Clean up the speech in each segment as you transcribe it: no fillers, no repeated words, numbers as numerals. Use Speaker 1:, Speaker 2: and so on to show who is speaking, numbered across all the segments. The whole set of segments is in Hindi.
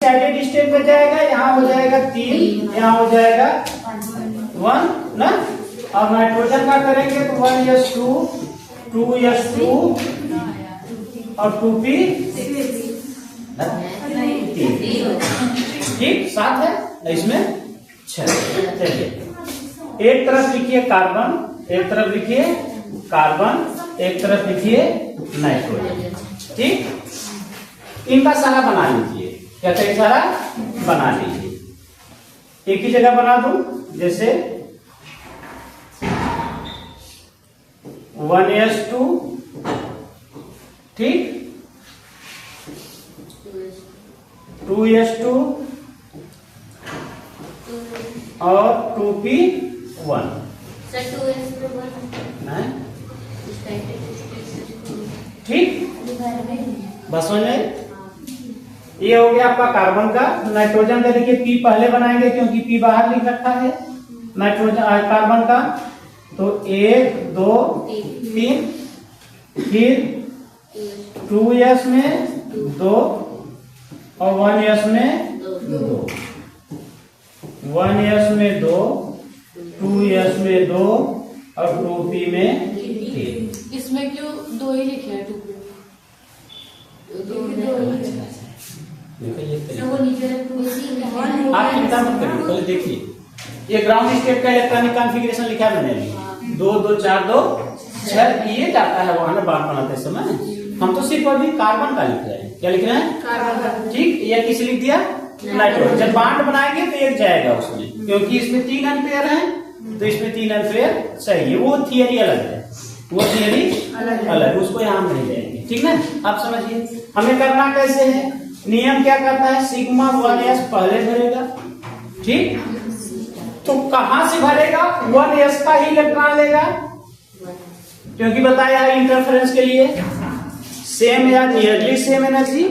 Speaker 1: एक्साइटेड स्टेट में जाएगा, यहाँ हो जाएगा 3, यहाँ हो जाएगा 1 ना। और नाइट्रोजन का करेंगे तो 1s2 2s2 और 2p, ठीक 7 है, इसमें 6। चलिए एक तरफ लिखिए कार्बन, एक तरफ लिखिए कार्बन, एक तरफ लिखिए नाइट्रोजन, ठीक। इनका सारा बना लीजिए, क्या करें सारा बना लीजिए। एक ही जगह बना दूं, जैसे 1s2, ठीक, 2s2 और 2p1, ठीक। बस समझ में, ये हो गया आपका कार्बन का। नाइट्रोजन का देखिए पी पहले बनाएंगे क्योंकि पी बाहर लिख रखा है नाइट्रोजन कार्बन का। तो 1 2 3, फिर 2s में 2 और 1s में 2, 1s में 2, 2s में 2 और 2p में 3।
Speaker 2: इसमें क्यों 2 ही लिखे हैं? 2
Speaker 1: आप चिंता मत करिए, पहले देखिए ये ग्राउंड स्टेट का इलेक्ट्रॉनिक कॉन्फ़िगरेशन लिखा है मैंने, 2 2 4 2 6 ये जाता है वहां ना बात बनाते समय। हम तो सिर्फ अभी कार्बन का लिख रहे हैं। क्या लिख रहे हैं? कार्बन, ठीक। ये किस लिख दिया? नाइट्रोजन। जब बॉन्ड बनाएंगे तो एक जाएगा उसमें, क्योंकि इसमें 3 अनपेयर है तो इसमें 3 अनपेयर चाहिए। वो थियरी अलग है, वो थियरी अलग, उसको यहाँ हम नहीं जाएंगे, ठीक ना। आप समझिए हमें करना कैसे है। नियम क्या करता है, सिग्मा 1s पहले भरेगा, ठीक। तो कहां से भरेगा? 1s का ही इलेक्ट्रॉन लेगा, क्योंकि बताया है इंटरफेरेंस के लिए सेम या नियरली सेम एनर्जी।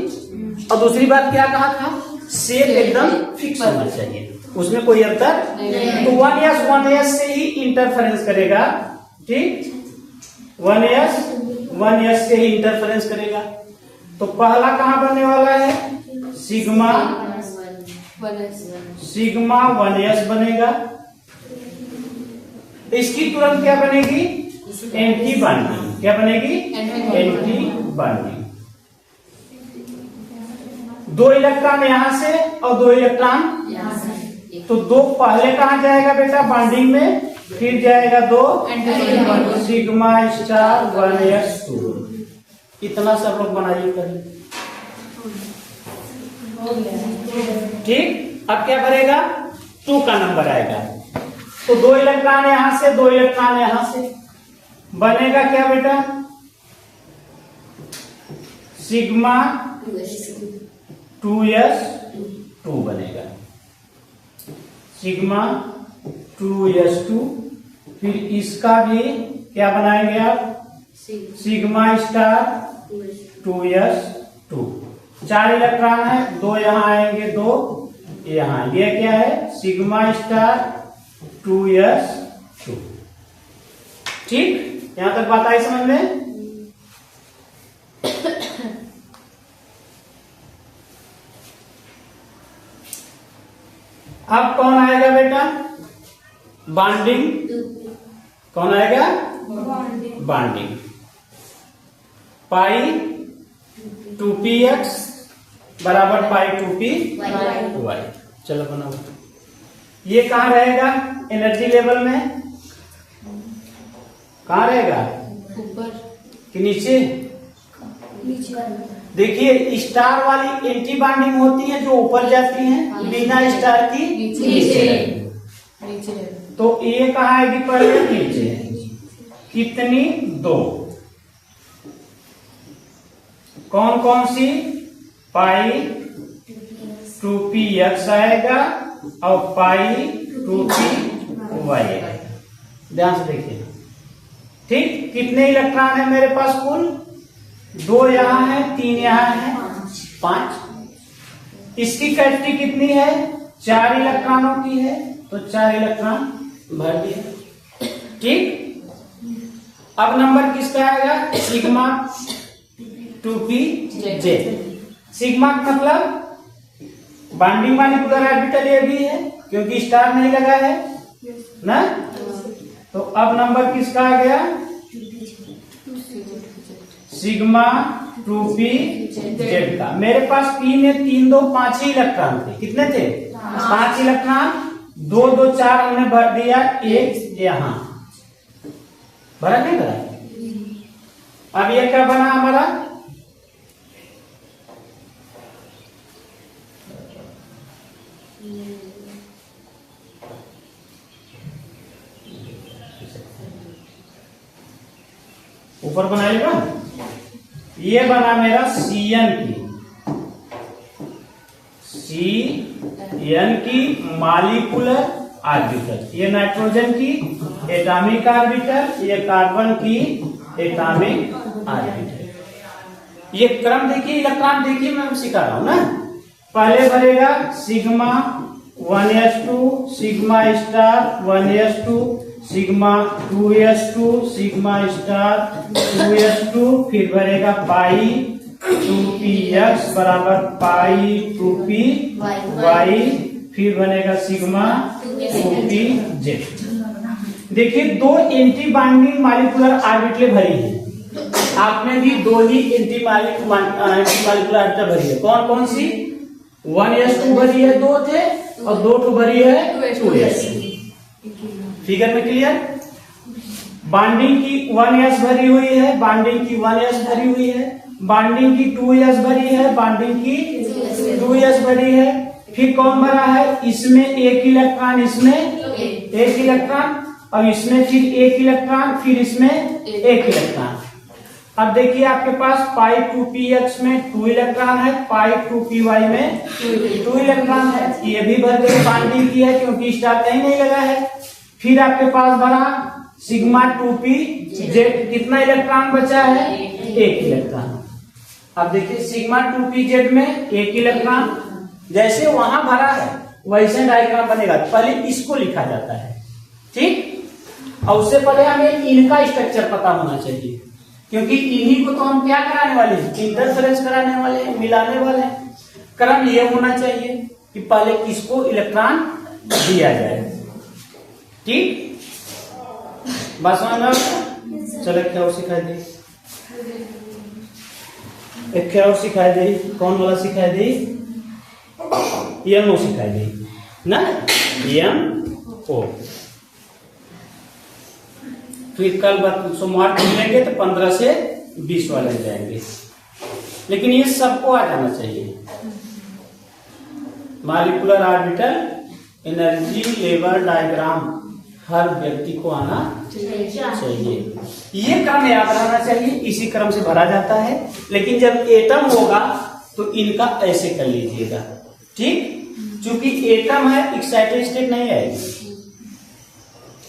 Speaker 1: और दूसरी बात क्या कहा था, सेम एकदम फिक्स होना चाहिए, उसमें कोई अंतर नहीं। तो 1s से ही इंटरफेरेंस करेगा, ठीक। 1s से ही इंटरफेरेंस करेगा। तो पहला कहां बनने वाला है? सिग्मा 1s बनेगा। इसकी तुरंत क्या बनेगी? Anti bonding. क्या बनेगी? Anti bonding. 2 इलेक्ट्रॉन यहां से और 2 इलेक्ट्रॉन यहां से। तो 2 पहले कहां जाएगा बेटा? बॉन्डिंग में, फिर जाएगा 2 सिग्मा स्टार 1s2। इतना सब लोग बनाइए करिए, ठीक। अब क्या करेगा? 2 का नंबर आएगा। तो 2 इलेक्ट्रॉन यहां से, 2 इलेक्ट्रॉन यहां से, बनेगा क्या बेटा? सिग्मा 2s2 बनेगा, सिग्मा 2s2। फिर इसका भी क्या बनाएंगे आप? Sigma star 2s2। 4 इलेक्ट्रॉन है, 2 यहां आएंगे, 2 यहां। ये क्या है? सिग्मा स्टार 2s2, ठीक। यहां तक बात आई समझ में? अब कौन आएगा बेटा? बॉन्डिंग। कौन आएगा? बॉन्डिंग। पाई 2px बराबर पाई 2py। चलो बनाओ। ये कहां रहेगा एनर्जी लेवल में? कहां रहेगा?
Speaker 2: ऊपर
Speaker 1: कि नीचे? देखिए स्टार वाली एंटी बॉन्डिंग होती है जो ऊपर जाती हैं, बिना स्टार की नीचे। तो ये कहाँ आएगी? पहले नीचे। कितनी? 2। कौन कौन सी? पाई 2px आएगा और पाई 2py आएगा। ध्यान से देखिए, ठीक। कितने इलेक्ट्रॉन है मेरे पास कुल? 2 यहाँ है, 3 यहाँ है, 5। इसकी कैपेसिटी कितनी है? 4 इलेक्ट्रॉनों की है, तो 4 इलेक्ट्रॉन भर दिए, ठीक। अब नंबर किसका आएगा? Sigma 2pj। सिग्मा मतलब बॉन्डिंग मॉलिक्यूलर ऑर्बिटल ये भी है क्योंकि स्टार नहीं लगा है ना। तो अब नंबर किसका आ गया? सिग्मा 2p जेड का। मेरे पास p में 3 2 5 ही इलेक्ट्रॉन थे। कितने थे? 5 इलेक्ट्रॉन। 2 2 4 हमने भर दिया, एक यहां भरा नहीं भरा। अब ये क्या बना हमारा? ऊपर बनाएगा, ये बना मेरा CN की मॉलिक्यूलर ऑर्बिटल। ये नाइट्रोजन की एटॉमिक ऑर्बिटल, ये कार्बन की एटॉमिक ऑर्बिटल। ये क्रम देखिए, इलेक्ट्रॉन देखिए, मैं सिखा रहा हूं ना। पहले भरेगा sigma 1s2 sigma star 1s2 sigma 2s2 sigma star 2s2, फिर भरेगा पाई 2px बराबर पाई 2p y, फिर बनेगा सिग्मा 2pz। देखिए 2 एंटी बॉन्डिंग मॉलिक्यूलर ऑर्बिटल भरी है। आपने भी 2 ही एंटी मॉलिक्यूलर ऑर्बिटल भरी है। कौन कौन सी? 1s2 भरी है, 2 थे, और 2 भरी है 2s। फिगर में क्लियर? बॉन्डिंग की 1s भरी हुई है, बॉन्डिंग की 1s भरी हुई है, बॉन्डिंग की 2s भरी है, बॉन्डिंग की 2s भरी है। फिर कौन भरा है? इसमें एक इलेक्ट्रॉन, इसमें एक इलेक्ट्रॉन, और इसमें फिर एक इलेक्ट्रॉन, फिर इसमें एक इलेक्ट्रॉन। अब देखिए आपके पास पाई 2px में 2 इलेक्ट्रॉन है, पाई 2py में 2 इलेक्ट्रॉन है। ये भी भर के बॉन्डिंग की है क्योंकि स्टार कहीं नहीं लगा है। फिर आपके पास भरा सिग्मा 2p जेड, कितना इलेक्ट्रॉन बचा है? एक इलेक्ट्रॉन। अब देखिए सिग्मा 2p जेड में एक इलेक्ट्रॉन, जैसे वहां भरा है वैसे डायग्राम बनेगा। पहले इसको लिखा जाता है, ठीक। और उससे पहले हमें इनका स्ट्रक्चर पता होना चाहिए क्योंकि इन्हीं को तो हम क्या कराने वाले हैं? इंटरफेरेंस कराने वाले हैं, मिलाने वाले हैं। क्रम ये होना चाहिए कि पहले किसको इलेक्ट्रॉन दिया जाए, ठीक। बस चलो क्या और सिखाई दे, एक क्या और सिखाई दे। कौन वाला सिखाई दे? MO सिखाई दे ना, MO। फिर कल सोमवार को मिलेंगे तो 15 से 20 वाले जाएंगे, लेकिन ये सबको आ जाना चाहिए। Molecular orbital energy level diagram हर व्यक्ति को आना चाहिए। ये क्रम याद रहना चाहिए, इसी क्रम से भरा जाता है। लेकिन जब एटम होगा तो इनका ऐसे कर लीजिएगा, ठीक। चूंकि एटम है, एक्साइटेड स्टेट नहीं आएगी,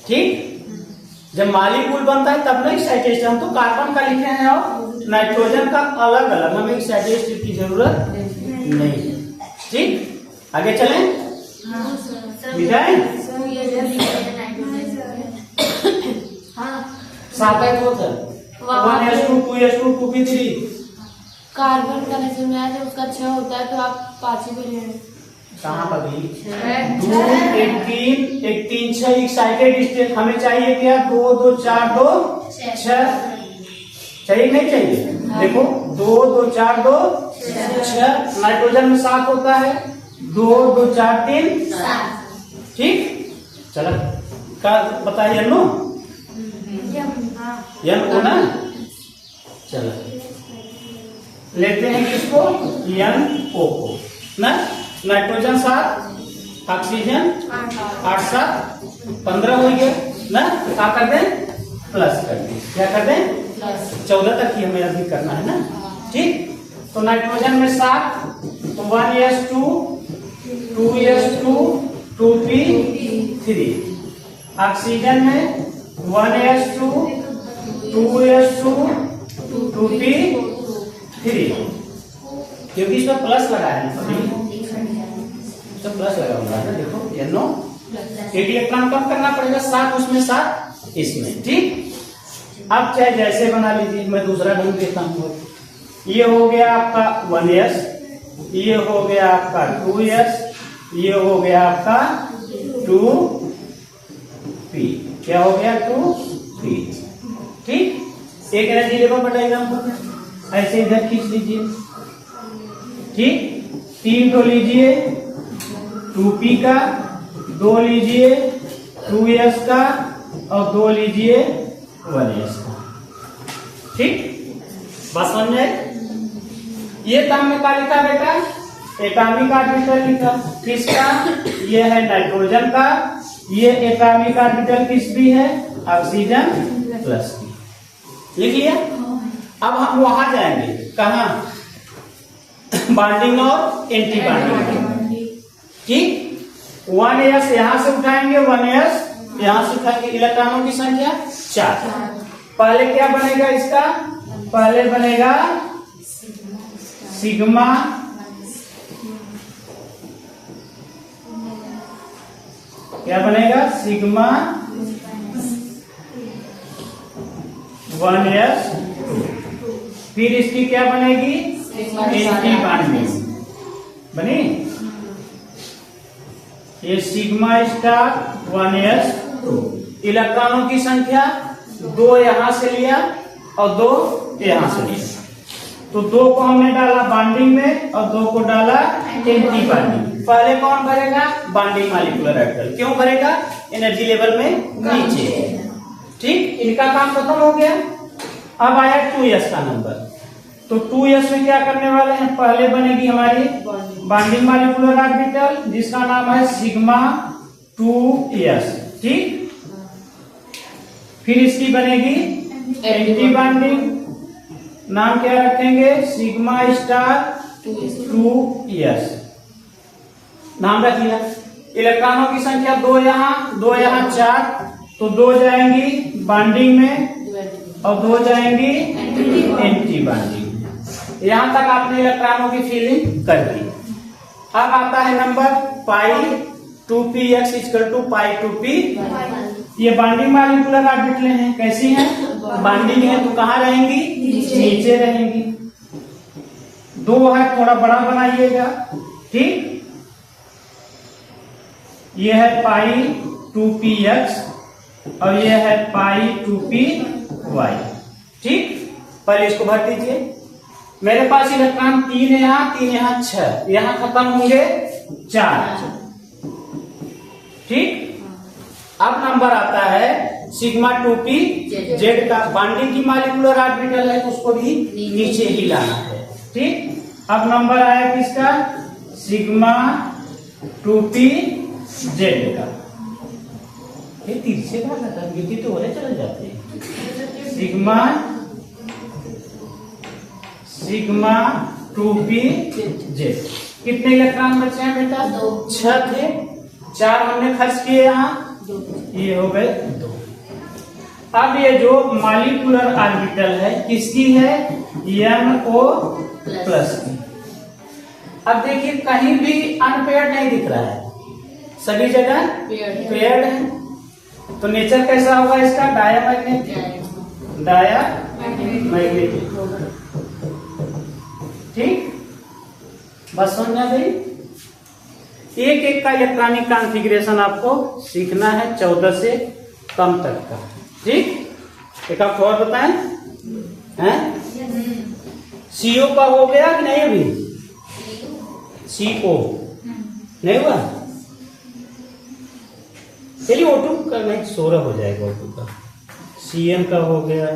Speaker 1: ठीक। जब मॉलिक्यूल बनता है तब ना एक्साइटेड स्टेट। हम तो कार्बन का लिखे हैं और नाइट्रोजन का अलग अलग, हमें एक्साइटेड स्टेट की जरूरत नहीं है, ठीक। आगे चलें, विजय। सात है तो 1s2 2s2 2p3।
Speaker 2: कार्बन का नजर में आया, जब उसका 6 होता है तो आप 5 ही भी ले।
Speaker 1: कहाँ पर 2 1 3 1 3 6 एक्साइटेड स्टेट। हमें चाहिए क्या? 2 2 4 2 6 चाहिए, नहीं चाहिए? देखो 2 2 4 2 6। नाइट्रोजन में 7 होता है, 2 2 4 3 ठीक। चलो का बताइए नो NO ना। चलो लेते हैं किसको? NO को ना। नाइट्रोजन 7, ऑक्सीजन 8 7 15 हो गया ना। क्या कर दें? प्लस कर दें। क्या कर दें? 14 तक ही हमें अभी करना है ना, ठीक। तो नाइट्रोजन में 7, तो 1s2 2s2 2p3। ऑक्सीजन में 1s2 2s2 2p3, क्योंकि इसमें प्लस लगा है तो प्लस लगा हुआ है। देखो NO, एक इलेक्ट्रॉन कम करना पड़ेगा, 7 उसमें 7 इसमें, ठीक। अब चाहे जैसे बना लीजिए, मैं दूसरा ढंग देता हूँ। ये हो गया आपका 1s, ये हो गया आपका 2s, ये हो गया आपका 2p। क्या हो गया 2p। ठीक, एक एनर्जी लेवल पर डायग्राम पर ऐसे इधर खींच लीजिए। ठीक, 3 तो लीजिए 2p का, 2 लीजिए 2s का और 2 लीजिए 1s का। ठीक, बस समझ में। ये काम में क्या लिखा बेटा, एटॉमिक ऑर्बिटल लिखा किसका, ये है नाइट्रोजन का, ये एटॉमिक ऑर्बिटल किस भी है, ऑक्सीजन प्लस की। लिख लिया। अब हम वहां जाएंगे, कहा, बॉन्डिंग और एंटी बॉन्डिंग। ठीक, 1s यहां से उठाएंगे, 1s यहां से उठाएंगे, इलेक्ट्रॉनों की संख्या 4। पहले क्या बनेगा इसका, पहले बनेगा सिग्मा क्या बनेगा, सिग्मा 1s। फिर इसकी क्या बनेगी, एंटी बॉन्डिंग बनी, ये सिग्मा स्टार 1s। इलेक्ट्रॉनों की संख्या 2 यहां से लिया और 2 यहां से लिया, तो 2 को हमने डाला बॉन्डिंग में और 2 को डाला एंटी बॉन्डिंग। पहले कौन भरेगा, बॉन्डिंग मॉलिक्यूलर ऑर्बिटल। क्यों भरेगा, एनर्जी लेवल में नीचे। ठीक, इनका काम खत्म हो गया। अब आया 2s का नंबर, तो 2s में क्या करने वाले हैं, पहले बनेगी हमारी बॉन्डिंग मॉलिक्यूलर ऑर्बिटल जिसका नाम है सिग्मा 2s। ठीक, फिर इसकी बनेगी एंटी बॉन्डिंग, नाम क्या रखेंगे, सिग्मा स्टार 2s। नाम रख लिया। इलेक्ट्रॉनों की संख्या 2 यहाँ 2 यहाँ 4, तो 2 जाएंगी बॉन्डिंग में और 2 जाएंगी एंटी बॉन्डिंग। यहां तक आपने इलेक्ट्रॉनों की फिलिंग कर दी। अब आता है number pi 2px equal to pi 2p। ये बॉन्डिंग मॉलिक्यूलर ऑर्बिटल हैं, कैसी हैं, बॉन्डिंग है तो कहाँ रहेंगी, नीचे रहेंगी। 2 है, थोड़ा बड़ा बनाइएगा। ठीक, ये है पाई 2px और ये है पाई 2py। ठीक, पहले इसको भर दीजिए। मेरे पास इलेक्ट्रॉन 3 यहाँ 3 यहाँ 6, यहाँ खत्म होंगे 4। ठीक, अब नंबर आता है सिग्मा 2p जेड का, बॉन्डिंग की मॉलिक्यूलर ऑर्बिटल है, उसको भी नीचे ही लाना है। ठीक, अब नंबर आया किसका, सिग्मा 2p जेड का। ये तीसरे का था, गिनती तो हो रहे चले जाते हैं। Sigma 2p Z. कितने इलेक्ट्रॉन बचे हैं बेटा, 6 थे, 4 हमने खर्च किए यहाँ, ये हो गए 2। अब ये जो मॉलिक्यूलर ऑर्बिटल है किसकी है, NO प्लस की। अब देखिए कहीं भी अनपेयर्ड नहीं दिख रहा है, सभी जगह पेयर्ड है। तो नेचर कैसा होगा इसका, डायामैग्नेटिक। ठीक, बस समझना भाई। एक एक का इलेक्ट्रॉनिक कॉन्फ़िगरेशन आपको सीखना है, 14 से कम तक का। ठीक, एक आप और बताएं, हैं CO का हो गया कि नहीं, अभी CO नहीं हुआ, चलिए O2 का नहीं, 16 हो जाएगा O2 का। Cn का हो गया,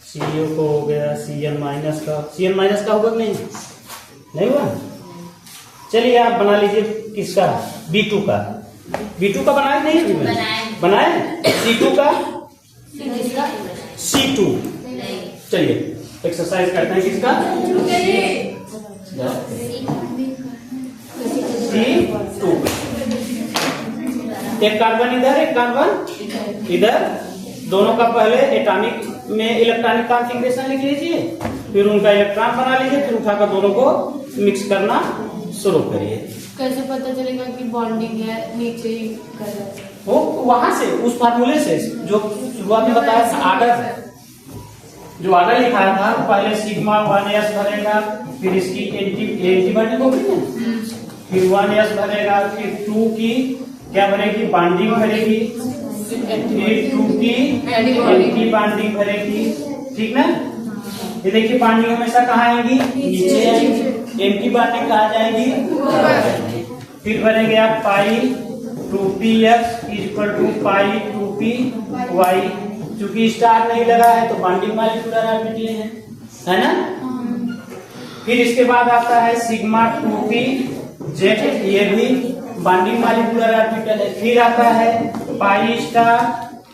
Speaker 1: CO को हो गया, Cn माइनस का, Cn माइनस का होगा कि नहीं हुआ। चलिए आप बना लीजिए किसका, B2 का। B2 का बनाए नहीं, बनाए C2 का, C2। चलिए एक्सरसाइज करते हैं किसका, C2। एक कार्बन इधर, एक कार्बन इधर, दोनों का पहले एटॉमिक में इलेक्ट्रॉनिक कॉन्फ़िगरेशन लिख लीजिए, फिर उनका इलेक्ट्रॉन बना लीजिए, फिर उठाकर दोनों को मिक्स करना शुरू करिए।
Speaker 2: कैसे पता चलेगा कि बॉन्डिंग है, नीचे ही कर रहा है,
Speaker 1: वो वहां से उस फार्मूले से जो शुरुआत में बताया था, आर्डर जो आर्डर लिखाया था, पहले सिग्मा 1s भरेगा, फिर इसकी एंटी बॉन्डिंग होगी ना, फिर 1s भरेगा, फिर 2 की क्या भरेगी, बॉन्डिंग भरेगी, फिर 2 की एंटी बॉन्डिंग भरेगी, ठीक ना। ये देखिए बॉन्डिंग हमेशा कहाँ आएगी, नीचे आएगी, एंटी बॉन्डिंग कहाँ जाएगी, फिर भरेंगे आप पाई 2px equal to pi 2py। चूंकि स्टार नहीं लगा है तो बॉन्डिंग मॉलिक्यूलर ऑर्बिटल है ना। फिर इसके बाद आता है सिग्मा 2p जेड, ये भी बॉन्डिंग मॉलिक्यूलर ऑर्बिटल है। फिर आता है pi star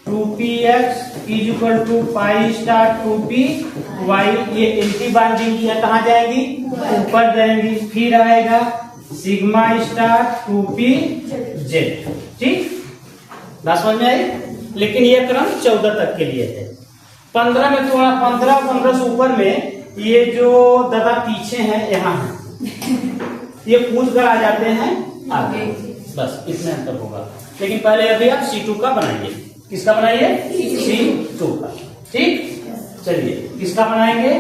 Speaker 1: 2px equal to pi star 2py, ये एंटी बॉन्डिंग की है, कहाँ जाएंगी, ऊपर जाएंगी। फिर आएगा सिग्मा स्टार 2pz, ठीक, बात समझ में आई। लेकिन ये क्रम 14 तक के लिए है। 15 में थोड़ा 15 से ऊपर में ये जो दादा पीछे हैं यहाँ है, ये कूद कर आ जाते हैं आगे, बस इतने अंतर होगा। लेकिन पहले अभी आप C2 का बनाइए। किसका बनाइए, C2 का, ठीक। चलिए किसका बनाएंगे,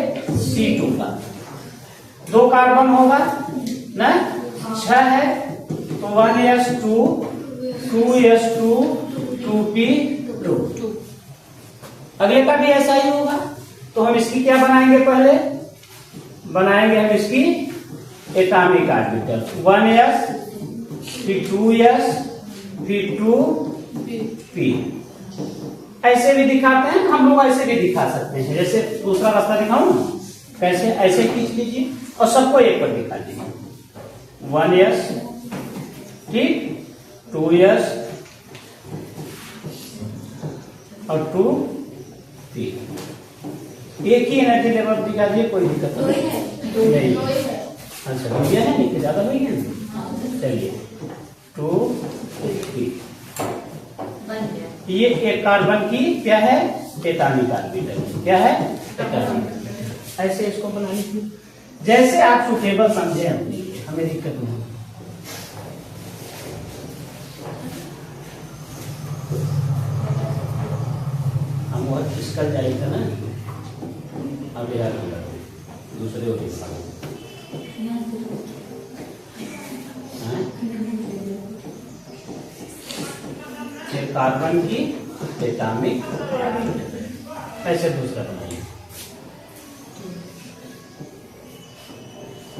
Speaker 1: C2 का। 2 कार्बन होगा ना, 6 है तो 1s2 2s2 2p2। अगले का भी ऐसा ही होगा, तो हम इसकी क्या बनाएंगे, पहले बनाएंगे हम इसकी एटॉमिक ऑर्बिटल, 1s फिर 2s फिर 2p। ऐसे भी दिखाते हैं हम लोग, ऐसे भी दिखा सकते हैं। जैसे दूसरा रास्ता दिखाऊं ना, कैसे, ऐसे खींच लीजिए और सबको एक पर दिखा दीजिए, 1s ठीक, 2s और 2p। एक ही एनर्जी लेवल दिखा दिए, कोई दिक्कत नहीं। अच्छा तो यह है नहीं, ज्यादा नहीं है। चलिए 2p, ये एक कार्बन की क्या है, एटॉमिक ऑर्बिटल, क्या है, एटॉमिक। ऐसे इसको बना लीजिए जैसे आप सुटेबल समझे, हमें दिक्कत नहीं। हम वह खिसकल जाएगा ना, अब यार दूसरे हो कार्बन की एटॉमिक, ऐसे दूसरा बनाइए।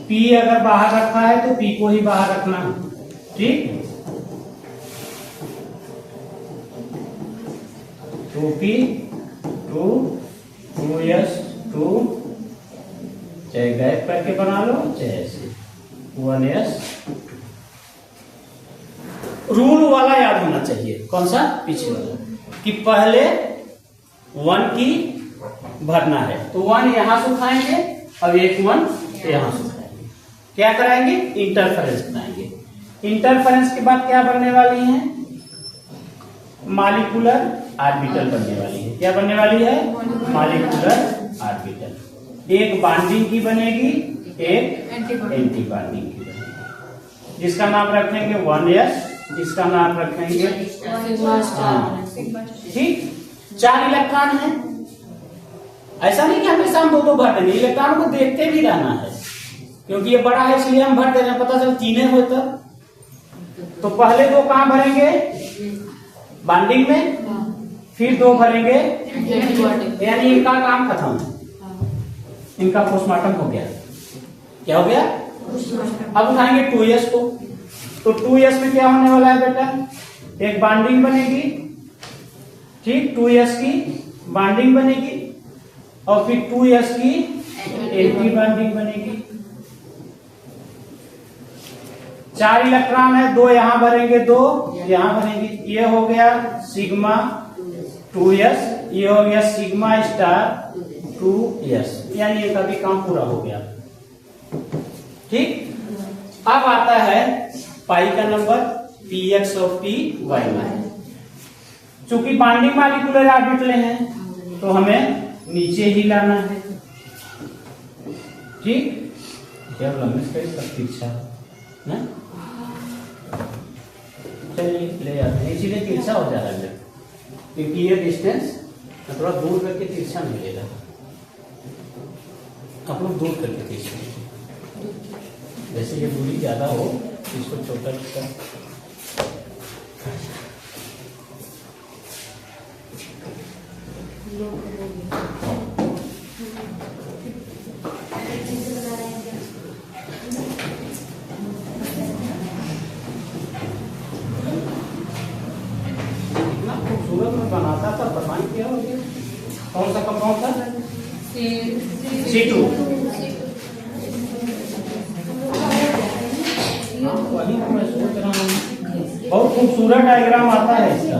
Speaker 1: P अगर बाहर रखा है तो P को ही बाहर रखना, ठीक। 2p 2s 2, चाहे गैप करके बना लो चाहे ऐसे, 1s। रूल वाला याद होना चाहिए, कौन सा, पीछे वाला, कि पहले 1 की भरना है तो 1 यहां से उठाएंगे, अब एक 1 यहां से उठाएंगे, क्या कराएंगे, इंटरफेरेंस बनाएंगे। इंटरफेरेंस के बाद क्या बनने वाली है, मॉलिक्यूलर ऑर्बिटल बनने वाली है। क्या बनने वाली है, मॉलिक्यूलर ऑर्बिटल। एक बॉन्डिंग की बनेगी, एक एंटी बॉन्डिंग की बनेगी, जिसका नाम रखेंगे 1s, इसका नाम रखेंगे ठीक। 4 इलेक्ट्रॉन है, ऐसा नहीं कि हमेशा हम 2-2 भर देंगे, इलेक्ट्रॉन को देखते भी रहना है, क्योंकि ये बड़ा है इसलिए हम भर दे रहे हैं। पता चल 3 हो तो पहले 2 कहां भरेंगे, बॉन्डिंग में, फिर 2 भरेंगे, यानी इनका काम खत्म, इनका पोस्टमार्टम हो गया। क्या हो गया, अब उठाएंगे 2s को, तो 2s में क्या होने वाला है बेटा, एक बॉन्डिंग बनेगी, ठीक, 2s की बॉन्डिंग बनेगी और फिर 2s की एंटी बॉन्डिंग बनेगी। 4 इलेक्ट्रॉन है, 2 यहां भरेंगे, 2 यहां भरेंगे, ये हो गया सिग्मा 2s, ये हो गया सिग्मा स्टार 2s, यानी इनका भी काम पूरा हो गया, ठीक। अब आता है पाई का नंबर, px और py में। चूंकि बॉन्डिंग मॉलिक्यूलर ऑर्बिटल हैं तो हमें नीचे ही लाना है, ठीक। क्या तिरछा ना, चलिए ले जाते हैं, इसीलिए तिरछा हो जा रहा है, क्योंकि ये डिस्टेंस थोड़ा दूर करके तिरछा मिलेगा। आप लोग दूर करके तिरछा, जैसे ये दूरी ज्यादा हो इसको छोटा छोटा इतना खूबसूरत में बनाता था, पता नहीं क्या हो गया। कौन सा कंपाउंड था? C2। वही तो मैं सोच रहा हूँ, बहुत खूबसूरत डायग्राम आता है इसका,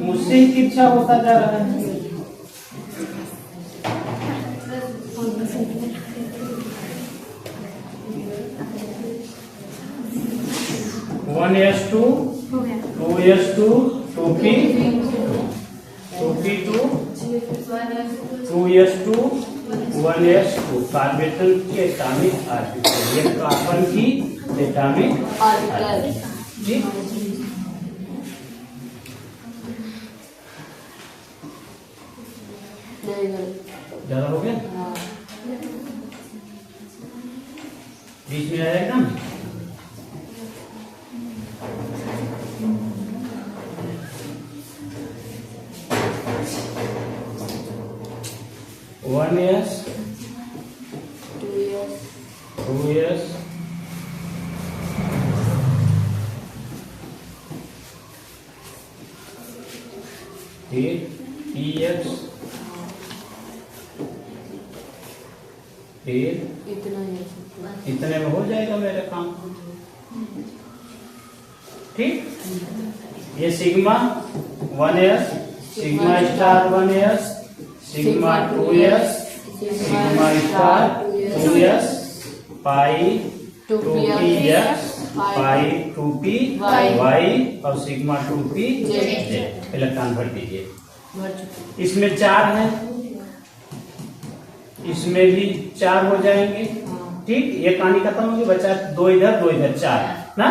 Speaker 1: मुझसे ही तिरछा होता जा रहा है। One S to 2s2 2p 2p2 2s2 1s2 कार्बेटन की एटॉमिक ऑर्बिटल, ये कार्बन की एटॉमिक ऑर्बिटल। जी ज्यादा हो गया, बीच में आया एकदम। वन एस 2s फिर px फिर इतने में हो जाएगा मेरा काम। ठीक, ये sigma 1s sigma star 1s sigma 2s sigma star 2s पाई 2px पाई 2p y और सिग्मा 2p z। इलेक्ट्रॉन भर दीजिए। इसमें 4 है, इसमें भी 4 हो जाएंगे। ठीक, ये कहानी खत्म होगी, बचा 2 इधर 2 इधर 4 ना,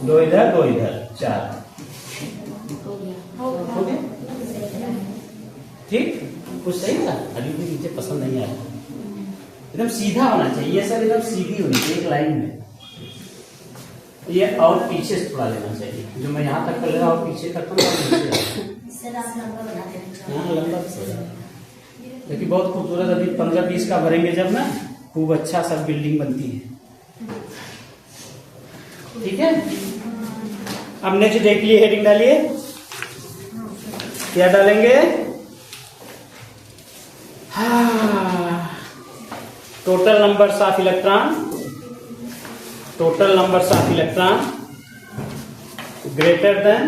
Speaker 1: 2 इधर 2 इधर 4 हो गया। ठीक, कुछ सही था, अभी भी मुझे पसंद नहीं आया। एकदम सीधा होना चाहिए, ये सब एकदम सीधी होनी चाहिए एक लाइन में। ये और पीछे से थोड़ा लेना चाहिए, जो मैं यहाँ तक कर ले रहा हूँ पीछे तक लंबा से। लेकिन बहुत खूबसूरत, अभी 15-20 का भरेंगे जब ना, खूब अच्छा सब बिल्डिंग बनती है। ठीक है, अब नेक्स्ट डे के लिए हेडिंग डालिए। क्या डालेंगे? Total numbers of electron, total numbers of electron greater than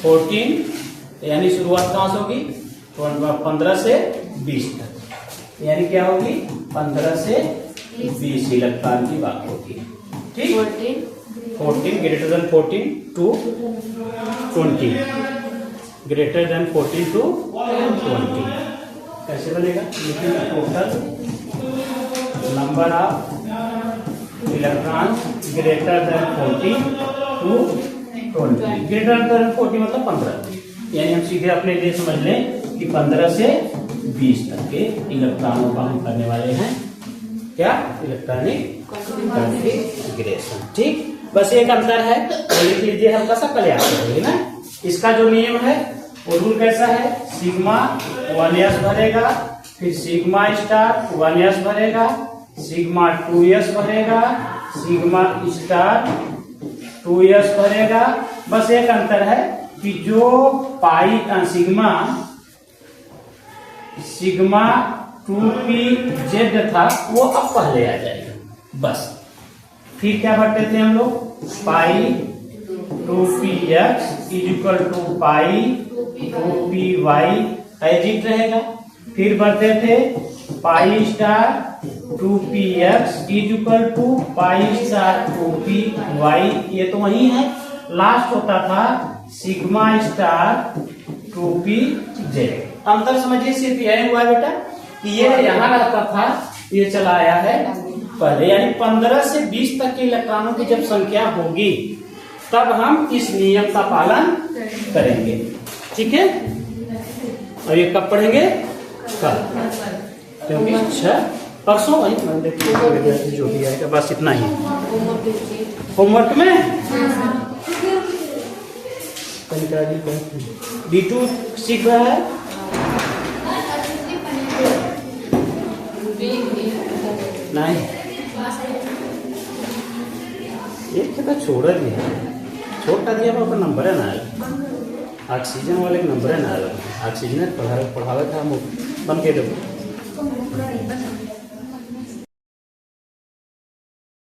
Speaker 1: 14, यानी शुरुआत कहां से होगी? 15 से 20 तक, यानी क्या होगी? 15 से 20 इलेक्ट्रॉन की बात होगी। ठीक, 14 greater than 14 to 20, greater than 14 to 20। कैसे बनेगा? लेकिन total number of electron greater than 40 to 20। Greater than 40 मतलब 15, यानी हम सीधे अपने लिए समझ लें कि 15 से 20 तक के इलेक्ट्रॉनों का हम करने वाले हैं क्या? Electronic configuration. ठीक, बस एक अंतर है, लिख लीजिए हल्का सा, कल याद करेंगे ना। इसका जो नियम है वो रूल कैसा है? सिग्मा 1s भरेगा, फिर सिग्मा स्टार 1s भरेगा, सिग्मा 2s भरेगा, सिग्मा स्टार 2s भरेगा। बस एक अंतर है कि जो पाई सिग्मा 2pz था वो अब पहले आ जाएगा। बस फिर क्या भरते थे हम लोग? Pi 2px equal to pi 2py as it रहेगा। फिर भरते थे pi star 2px equal to pi star 2py, ये तो वही है। लास्ट होता था सिग्मा स्टार 2pz। अंतर समझिए, सिर्फ यही हुआ है बेटा कि ये यहाँ रहता था, ये चला आया है पहले, यानी 15 से 20 तक के इलेक्ट्रॉनों की जब संख्या होगी तब हम इस नियम का पालन करेंगे। ठीक है, और ये कब पढ़ेंगे? कल, क्योंकि 6 परसों वही मैं देखिए जो भी आएगा बस इतना ही
Speaker 2: होमवर्क दीजिए।
Speaker 1: होमवर्क में D2 सीख रहा है। नहीं एक जगह छोड़ दिया छोटा दिया पर नंबर है ना ऑक्सीजन वाले का नंबर है ना ऑक्सीजन पढ़ावे था हम बन के दो